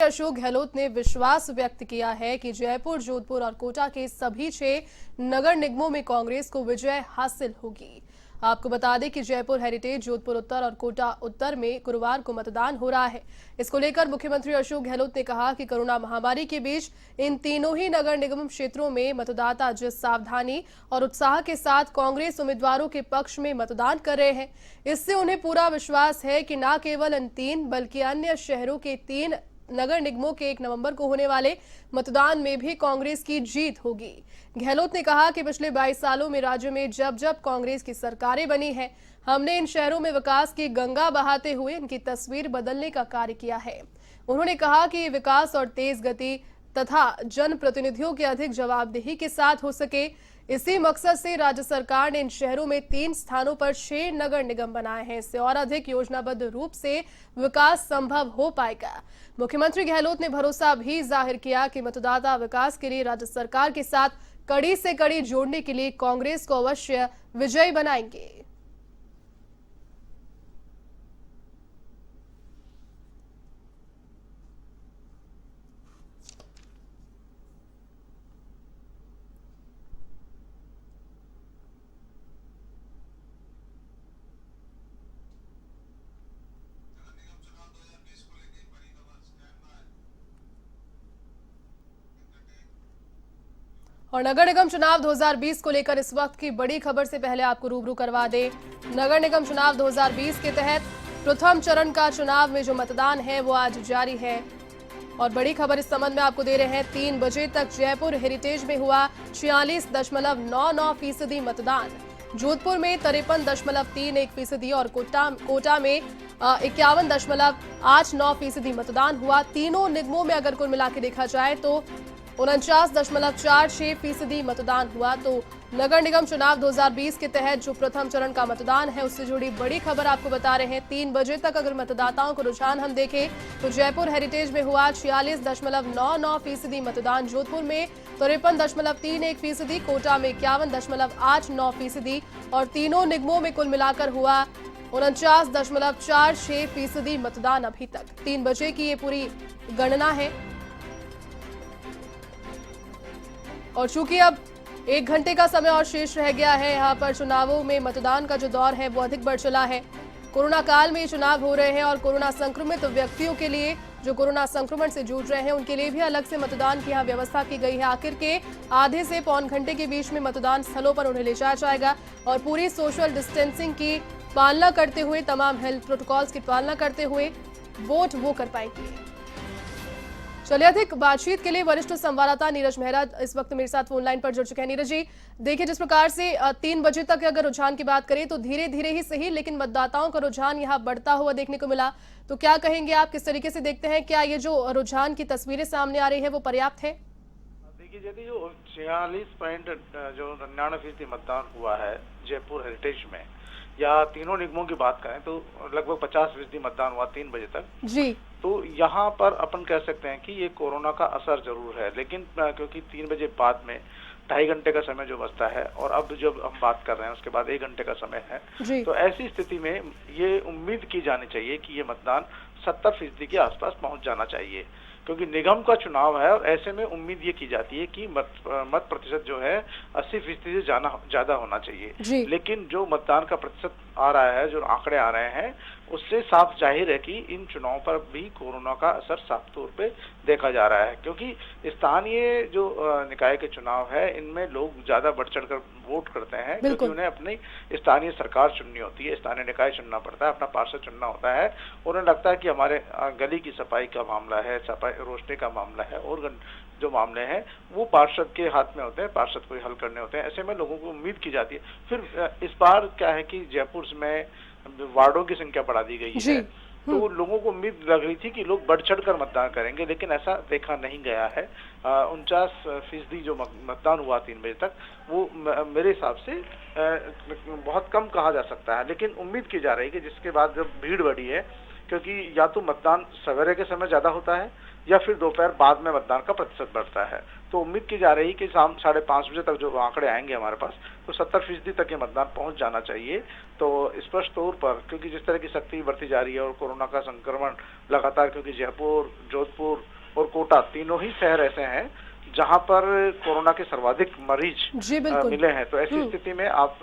अशोक गहलोत ने विश्वास व्यक्त किया है कि जयपुर, जोधपुर और कोटा के सभी 6 नगर निगमों में कांग्रेस को विजय हासिल होगी। आपको बता दें कि जयपुर हेरिटेज, जोधपुर उत्तर और कोटा उत्तर में गुरुवार को मतदान हो रहा है। इसको लेकर मुख्यमंत्री अशोक गहलोत ने कहा कि कोरोना महामारी के बीच इन तीनों ही नगर निगम क्षेत्रों में मतदाता जिस सावधानी और उत्साह के साथ कांग्रेस उम्मीदवारों के पक्ष में मतदान कर रहे हैं, इससे उन्हें पूरा विश्वास है कि न केवल इन 3 बल्कि अन्य शहरों के 3 नगर निगमों के 1 नवंबर को होने वाले मतदान में भी कांग्रेस की जीत होगी। गहलोत ने कहा कि पिछले 22 सालों में राज्य में जब जब कांग्रेस की सरकारें बनी हैं, हमने इन शहरों में विकास की गंगा बहाते हुए इनकी तस्वीर बदलने का कार्य किया है। उन्होंने कहा कि ये विकास और तेज गति तथा जनप्रतिनिधियों की अधिक जवाबदेही के साथ हो सके, इसी मकसद से राज्य सरकार ने इन शहरों में 3 स्थानों पर 6 नगर निगम बनाए हैं। इससे और अधिक योजनाबद्ध रूप से विकास संभव हो पाएगा। मुख्यमंत्री गहलोत ने भरोसा भी जाहिर किया कि मतदाता विकास के लिए राज्य सरकार के साथ कड़ी से कड़ी जोड़ने के लिए कांग्रेस को अवश्य विजयी बनाएंगे। और नगर निगम चुनाव 2020 को लेकर इस वक्त की बड़ी खबर से पहले आपको रूबरू करवा दें। नगर निगम चुनाव 2020 के तहत प्रथम चरण का चुनाव में जो मतदान है वो आज जारी है और बड़ी खबर इस संबंध में आपको दे रहे हैं। 3 बजे तक जयपुर हेरिटेज में हुआ 46.99% मतदान, जोधपुर में 53.31% और कोटा में 51.89% मतदान हुआ। तीनों निगमों में अगर कुल मिला के देखा जाए तो 49.46% मतदान हुआ। तो नगर निगम चुनाव 2020 के तहत जो प्रथम चरण का मतदान है उससे जुड़ी बड़ी खबर आपको बता रहे हैं। 3 बजे तक अगर मतदाताओं को रुझान हम देखें तो जयपुर हेरिटेज में हुआ 46.99% मतदान, जोधपुर में 53.31%, कोटा में 51.89% और तीनों निगमों में कुल मिलाकर हुआ 49.46% मतदान अभी तक। 3 बजे की ये पूरी गणना है और चूंकि अब 1 घंटे का समय और शेष रह गया है, यहाँ पर चुनावों में मतदान का जो दौर है वो अधिक बढ़ चला है। कोरोना काल में ये चुनाव हो रहे हैं और कोरोना संक्रमित व्यक्तियों के लिए, जो कोरोना संक्रमण से जूझ रहे हैं, उनके लिए भी अलग से मतदान की यहाँ व्यवस्था की गई है। आखिर के आधे से पौन घंटे के बीच में मतदान स्थलों पर उन्हें ले जाया जाएगा और पूरी सोशल डिस्टेंसिंग की पालना करते हुए, तमाम हेल्थ प्रोटोकॉल्स की पालना करते हुए वोट वो कर पाएंगे। चलिए, अधिक बातचीत के लिए वरिष्ठ संवाददाता नीरज मेहरा इस वक्त मेरे साथ फोन लाइन पर जुड़ चुके हैं। नीरज जी, देखिए जिस प्रकार से 3 बजे तक अगर रुझान की बात करें तो धीरे धीरे ही सही, लेकिन मतदाताओं का रुझान यहाँ बढ़ता हुआ देखने को मिला। तो क्या कहेंगे आप, किस तरीके से देखते हैं, क्या ये जो रुझान की तस्वीरें सामने आ रही है वो पर्याप्त है? देखिए, यदि जो 46.99% मतदान हुआ है जयपुर हेरिटेज में, या तीनों निगमों की बात करें तो लगभग 50% मतदान हुआ 3 बजे तक जी। तो यहाँ पर अपन कह सकते हैं कि ये कोरोना का असर जरूर है, लेकिन क्योंकि 3 बजे बाद में 2.5 घंटे का समय जो बचता है और अब जब हम बात कर रहे हैं उसके बाद 1 घंटे का समय है, तो ऐसी स्थिति में ये उम्मीद की जानी चाहिए कि ये मतदान 70% के आसपास पहुंच जाना चाहिए, क्योंकि निगम का चुनाव है और ऐसे में उम्मीद ये की जाती है कि मत प्रतिशत जो है 80% से ज्यादा होना चाहिए। लेकिन जो मतदान का प्रतिशत आ रहा है, जो आंकड़े आ रहे हैं, उससे साफ जाहिर है कि इन चुनाव पर भी कोरोना का असर साफ तौर पे देखा जा रहा है, क्योंकि स्थानीय जो निकाय के चुनाव है इनमें लोग ज्यादा बढ़ चढ़कर वोट करते हैं, क्योंकि उन्हें अपनी स्थानीय सरकार चुननी होती है, स्थानीय निकाय चुनना पड़ता है, अपना पार्षद चुनना होता है। उन्हें लगता है कि हमारे गली की सफाई का मामला है, सफाई रोशनी का मामला है और जो मामले हैं वो पार्षद के हाथ में होते हैं, पार्षद को हल करने होते हैं। ऐसे में लोगों को उम्मीद की जाती है। फिर इस बार क्या है कि जयपुर में वार्डों की संख्या बढ़ा दी गई है, तो लोगों को उम्मीद लग रही थी कि लोग बढ़ चढ़ कर मतदान करेंगे, लेकिन ऐसा देखा नहीं गया है। 49% जो मतदान हुआ 3 बजे तक, वो मेरे हिसाब से बहुत कम कहा जा सकता है, लेकिन उम्मीद की जा रही है कि जिसके बाद जब भीड़ बढ़ी है, क्योंकि या तो मतदान सवेरे के समय ज्यादा होता है या फिर दोपहर बाद में मतदान का प्रतिशत बढ़ता है, तो उम्मीद की जा रही है कि शाम 5:30 बजे तक जो आंकड़े आएंगे हमारे पास, तो 70% तक ये मतदान पहुंच जाना चाहिए। तो स्पष्ट तौर पर, क्योंकि जिस तरह की सख्ती बढ़ती जा रही है और कोरोना का संक्रमण लगातार, क्योंकि जयपुर, जोधपुर कोटा, तीनों ही शहर ऐसे हैं जहां पर कोरोना के सर्वाधिक मरीज मिले हैं। तो ऐसी स्थिति में आप,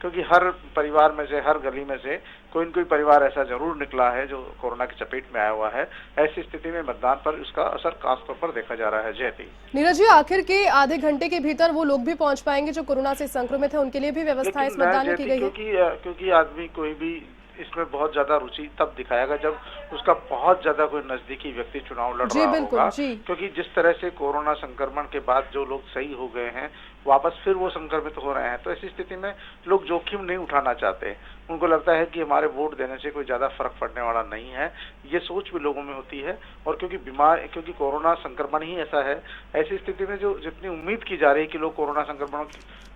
क्योंकि हर परिवार में से, हर गली में से कोई न कोई परिवार ऐसा जरूर निकला है जो कोरोना की चपेट में आया हुआ है, ऐसी स्थिति में मतदान पर इसका असर खासतौर पर देखा जा रहा है। जयती, नीरज जी, आखिर के आधे घंटे के भीतर वो लोग भी पहुंच पाएंगे जो कोरोना से संक्रमित है, उनके लिए भी व्यवस्था इस मतदान में की गई है? क्योंकि आदमी कोई भी इसमें बहुत ज्यादा रुचि तब दिखाएगा जब उसका बहुत ज्यादा कोई नजदीकी व्यक्ति चुनाव लड़ रहा होगा, क्योंकि जिस तरह से कोरोना संक्रमण के बाद जो लोग सही हो गए हैं वापस फिर वो संक्रमित हो रहे हैं, तो ऐसी स्थिति में लोग जोखिम नहीं उठाना चाहते। उनको लगता है कि हमारे वोट देने से कोई ज्यादा फर्क पड़ने वाला नहीं है, ये सोच भी लोगों में होती है। और क्योंकि कोरोना संक्रमण ही ऐसा है, ऐसी स्थिति में जो जितनी उम्मीद की जा रही है कि लोग कोरोना संक्रमण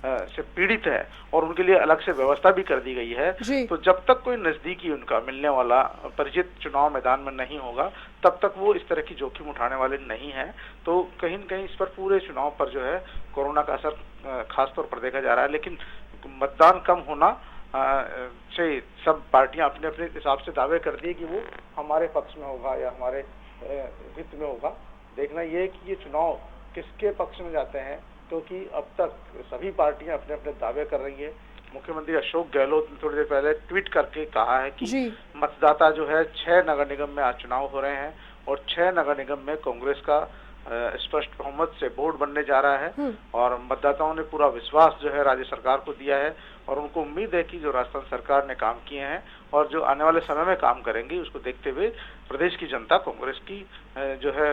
से पीड़ित है और उनके लिए अलग से व्यवस्था भी कर दी गई है, तो जब तक कोई नजदीकी उनका मिलने वाला परिचित चुनाव मैदान में नहीं होगा तब तक वो इस तरह की जोखिम उठाने वाले नहीं हैं। तो कहीं न कहीं इस पर, पूरे चुनाव पर जो है कोरोना का असर खास तौर पर देखा जा रहा है। लेकिन मतदान कम होना से सब पार्टियां अपने अपने हिसाब से दावे करती है कि वो हमारे पक्ष में होगा या हमारे हित में होगा। देखना ये है कि ये चुनाव किसके पक्ष में जाते हैं, क्योंकि अब तक सभी पार्टियां अपने अपने दावे कर रही है। मुख्यमंत्री अशोक गहलोत ने थोड़ी देर पहले ट्वीट करके कहा है कि मतदाता जो है 6 नगर निगम में आज चुनाव हो रहे हैं और 6 नगर निगम में कांग्रेस का स्पष्ट बहुमत से बोर्ड बनने जा रहा है। और मतदाताओं ने पूरा विश्वास जो है राज्य सरकार को दिया है और उनको उम्मीद है कि जो राजस्थान सरकार ने काम किए हैं और जो आने वाले समय में काम करेंगी, उसको देखते हुए प्रदेश की जनता कांग्रेस की जो है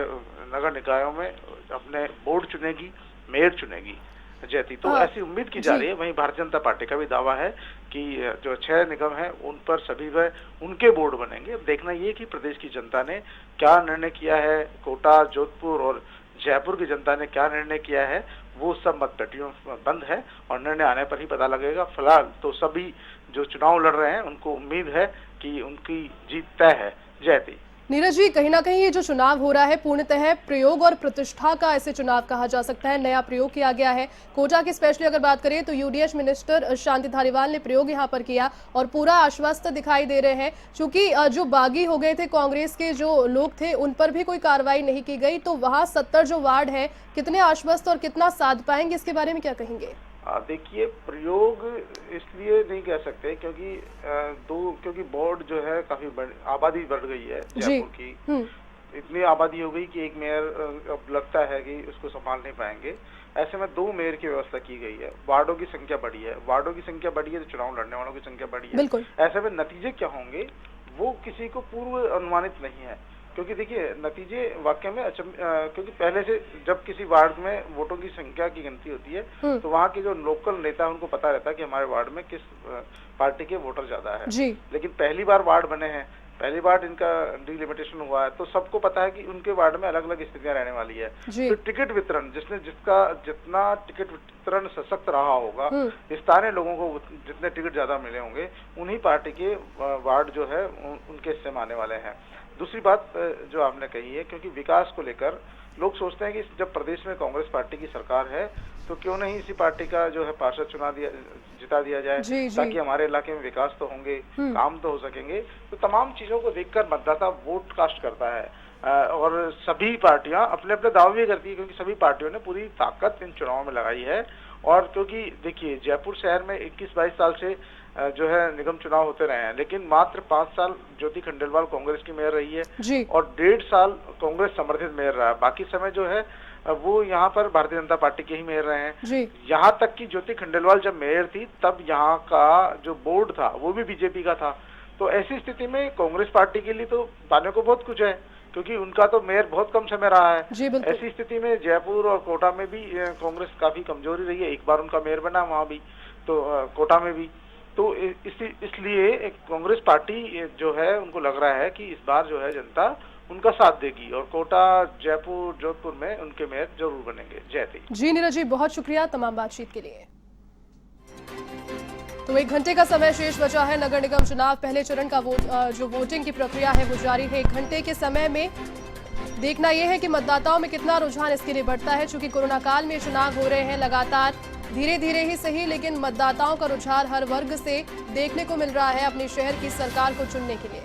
नगर निकायों में अपने बोर्ड चुनेगी, मेयर चुनेगी। जयती, तो ऐसी उम्मीद की जा रही है। वहीं भारतीय जनता पार्टी का भी दावा है कि जो 6 निगम है उन पर सभी वह उनके बोर्ड बनेंगे। अब देखना ये कि प्रदेश की जनता ने क्या निर्णय किया है, कोटा, जोधपुर और जयपुर की जनता ने क्या निर्णय किया है, वो सब मतपेटियों बंद है और निर्णय आने पर ही पता लगेगा। फिलहाल तो सभी जो चुनाव लड़ रहे हैं उनको उम्मीद है कि उनकी जीत तय है। जयती, नीरज जी, कहीं ना कहीं ये जो चुनाव हो रहा है पूर्णतः प्रयोग और प्रतिष्ठा का ऐसे चुनाव कहा जा सकता है। नया प्रयोग किया गया है। कोटा की स्पेशली अगर बात करें तो यूडीएच मिनिस्टर शांति धारीवाल ने प्रयोग यहां पर किया और पूरा आश्वस्त दिखाई दे रहे हैं। चूंकि जो बागी हो गए थे कांग्रेस के जो लोग थे उन पर भी कोई कार्रवाई नहीं की गई, तो वहां 70 जो वार्ड है कितने आश्वस्त और कितना साध पाएंगे, इसके बारे में क्या कहेंगे? देखिए, प्रयोग इसलिए नहीं कह सकते क्योंकि बोर्ड जो है काफी आबादी बढ़ गई है जयपुर की। इतनी आबादी हो गई कि एक मेयर अब लगता है कि उसको संभाल नहीं पाएंगे। ऐसे में 2 मेयर की व्यवस्था की गई है। वार्डों की संख्या बढ़ी है, तो चुनाव लड़ने वालों की संख्या बढ़ी है। ऐसे में नतीजे क्या होंगे वो किसी को पूर्व अनुमानित नहीं है, क्योंकि देखिए नतीजे वाकई में क्योंकि पहले से जब किसी वार्ड में वोटों की संख्या की गिनती होती है तो वहाँ के जो लोकल नेता है उनको पता रहता है कि हमारे वार्ड में किस पार्टी के वोटर ज्यादा है। लेकिन पहली बार वार्ड बने हैं, पहली बार इनका डिलिमिटेशन हुआ है, तो सबको पता है कि उनके वार्ड में अलग अलग स्थितियां रहने वाली है। फिर टिकट वितरण, जितना टिकट वितरण सशक्त रहा होगा, स्थानीय लोगों को जितने टिकट ज्यादा मिले होंगे, उन्हीं पार्टी के वार्ड जो है उनके हिस्से में आने वाले हैं। दूसरी बात जो आपने कही है, क्योंकि विकास को लेकर लोग सोचते हैं कि जब प्रदेश में कांग्रेस पार्टी की सरकार है तो क्यों नहीं इसी पार्टी का जो है पार्षद जिता दिया जाए, ताकि हमारे इलाके में विकास तो होंगे, काम तो हो सकेंगे। तो तमाम चीजों को देखकर मतदाता वोट कास्ट करता है और सभी पार्टियां अपने अपने दावे भी करती है, क्योंकि सभी पार्टियों ने पूरी ताकत इन चुनावों में लगाई है। और क्योंकि देखिए जयपुर शहर में 21-22 साल से जो है निगम चुनाव होते रहे हैं, लेकिन मात्र 5 साल ज्योति खंडेलवाल कांग्रेस की मेयर रही है और 1.5 साल कांग्रेस समर्थित मेयर रहा है। बाकी समय जो है वो यहाँ पर भारतीय जनता पार्टी के ही मेयर रहे हैं। यहाँ तक कि ज्योति खंडेलवाल जब मेयर थी तब यहाँ का जो बोर्ड था वो भी बीजेपी का था। तो ऐसी स्थिति में कांग्रेस पार्टी के लिए तो पाने को बहुत कुछ है, क्योंकि उनका तो मेयर बहुत कम समय रहा है। ऐसी स्थिति में जयपुर और कोटा में भी कांग्रेस काफी कमजोरी रही है। एक बार उनका मेयर बना वहां भी, तो कोटा में भी। तो इसलिए कांग्रेस पार्टी जो है उनको लग रहा है कि इस बार जो है जनता उनका साथ देगी और कोटा, जयपुर, जोधपुर में उनके मेयर जरूर बनेंगे। जयती जी, नीरज जी, बहुत शुक्रिया तमाम बातचीत के लिए। तो 1 घंटे का समय शेष बचा है। नगर निगम चुनाव पहले चरण का जो वोटिंग की प्रक्रिया है वो जारी है। 1 घंटे के समय में देखना यह है कि मतदाताओं में कितना रुझान इसके लिए बढ़ता है। चूंकि कोरोना काल में चुनाव हो रहे हैं लगातार, धीरे धीरे ही सही, लेकिन मतदाताओं का रुझान हर वर्ग से देखने को मिल रहा है अपने शहर की सरकार को चुनने के लिए।